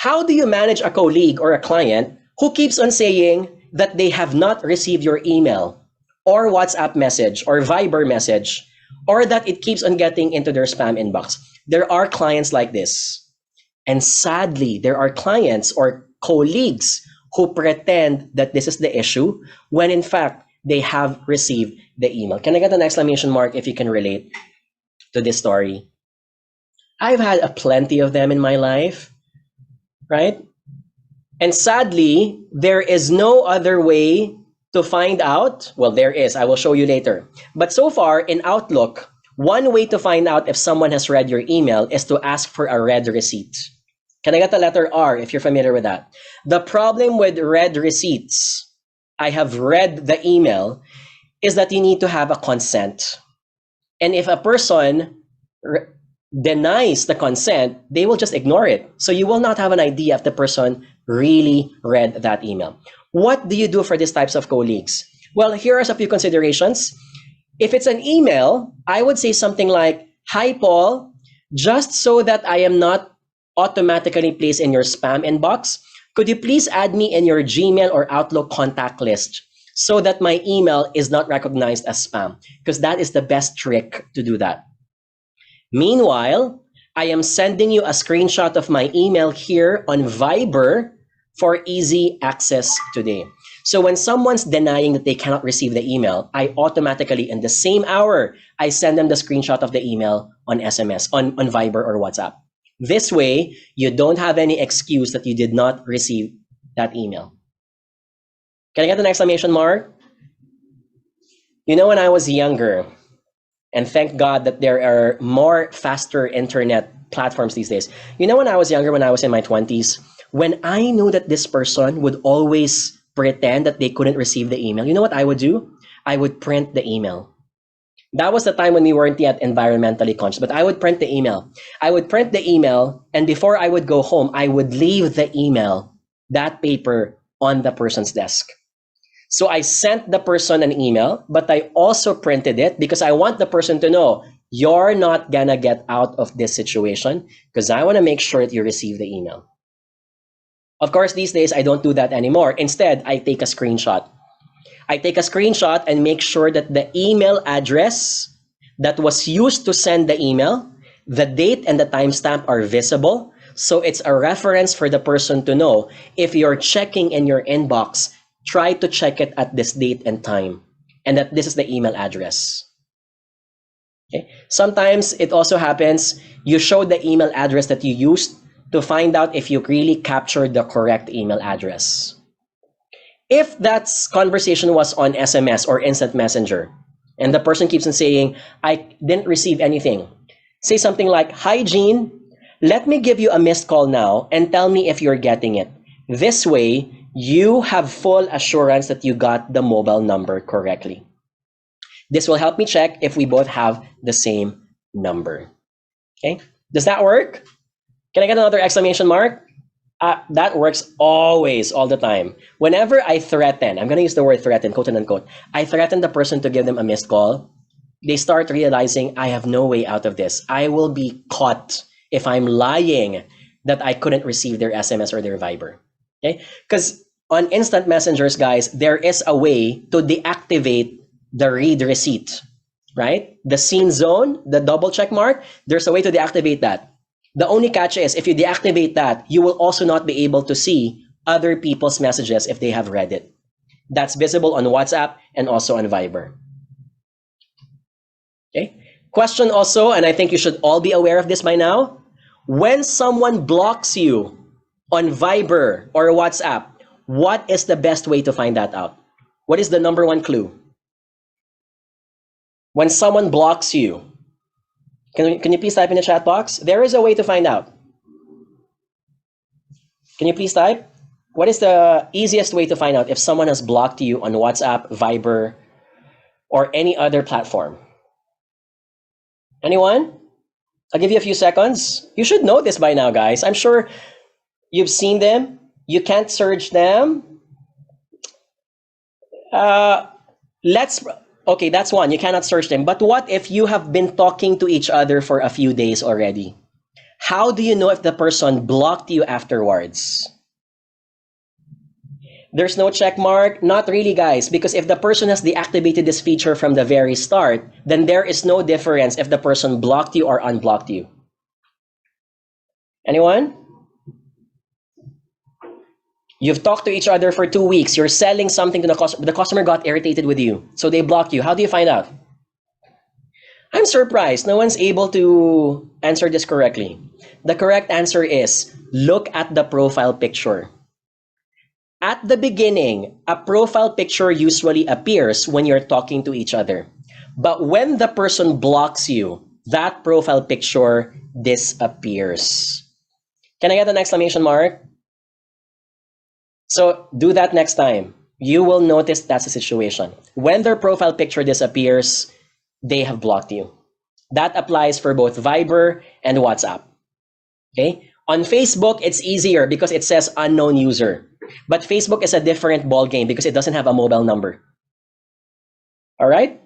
How do you manage a colleague or a client who keeps on saying that they have not received your email or WhatsApp message or Viber message, or that it keeps on getting into their spam inbox? There are clients like this. And sadly, there are clients or colleagues who pretend that this is the issue when in fact they have received the email. Can I get an exclamation mark if you can relate to this story? I've had a plenty of them in my life, right? And sadly, there is no other way to find out. Well, there is. I will show you later. But so far in Outlook, one way to find out if someone has read your email is to ask for a read receipt. Can I get the letter R if you're familiar with that? The problem with read receipts, I have read the email, is that you need to have a consent. And if a person denies the consent, they will just ignore it. So you will not have an idea if the person really read that email. What do you do for these types of colleagues? Well, here are a few considerations. If it's an email, I would say something like, "Hi, Paul, just so that I am not automatically placed in your spam inbox, could you please add me in your Gmail or Outlook contact list so that my email is not recognized as spam?" Because that is the best trick to do that. Meanwhile, I am sending you a screenshot of my email here on Viber for easy access today. So when someone's denying that they cannot receive the email, I automatically, in the same hour, I send them the screenshot of the email on SMS, on Viber or WhatsApp. This way, you don't have any excuse that you did not receive that email. Can I get an exclamation mark? You know, when I was younger, and thank God that there are more faster internet platforms these days. You know, when I was younger, when I was in my 20s, when I knew that this person would always pretend that they couldn't receive the email, you know what I would do? I would print the email. That was the time when we weren't yet environmentally conscious, but I would print the email. I would print the email, and before I would go home, I would leave the email, that paper, on the person's desk. So I sent the person an email, but I also printed it because I want the person to know, you're not gonna get out of this situation because I want to make sure that you receive the email. Of course, these days, I don't do that anymore. Instead, I take a screenshot. I take a screenshot and make sure that the email address that was used to send the email, the date and the timestamp are visible. So it's a reference for the person to know. If you're checking in your inbox, try to check it at this date and time, and that this is the email address. Okay. Sometimes it also happens, you show the email address that you used to find out if you really captured the correct email address. If that conversation was on SMS or instant messenger, and the person keeps on saying, I didn't receive anything, say something like, "Hi, Jean, let me give you a missed call now and tell me if you're getting it." This way, you have full assurance that you got the mobile number correctly. This will help me check if we both have the same number. Okay, does that work? Can I get another exclamation mark? That works always, all the time. Whenever I threaten, I'm going to use the word threaten, quote and unquote, I threaten the person to give them a missed call, they start realizing I have no way out of this. I will be caught if I'm lying that I couldn't receive their SMS or their Viber. Okay? Because on instant messengers, guys, there is a way to deactivate the read receipt, right? The scene zone, the double check mark, there's a way to deactivate that. The only catch is if you deactivate that, you will also not be able to see other people's messages if they have read it. That's visible on WhatsApp and also on Viber. Okay. Question also, and I think you should all be aware of this by now. When someone blocks you on Viber or WhatsApp, what is the best way to find that out? What is the number one clue? When someone blocks you, can you please type in the chat box? There is a way to find out. Can you please type? What is the easiest way to find out if someone has blocked you on WhatsApp, Viber, or any other platform? Anyone? I'll give you a few seconds. You should know this by now, guys. I'm sure you've seen them. You can't search them. Okay, that's one. You cannot search them. But what if you have been talking to each other for a few days already? How do you know if the person blocked you afterwards? There's no check mark? Not really, guys, because if the person has deactivated this feature from the very start, then there is no difference if the person blocked you or unblocked you. Anyone? You've talked to each other for 2 weeks. You're selling something to the customer. The customer got irritated with you, so they blocked you. How do you find out? I'm surprised no one's able to answer this correctly. The correct answer is look at the profile picture. At the beginning, a profile picture usually appears when you're talking to each other. But when the person blocks you, that profile picture disappears. Can I get an exclamation mark? So do that next time. You will notice that's the situation. When their profile picture disappears, they have blocked you. That applies for both Viber and WhatsApp. Okay? On Facebook, it's easier because it says unknown user. But Facebook is a different ball game because it doesn't have a mobile number. All right?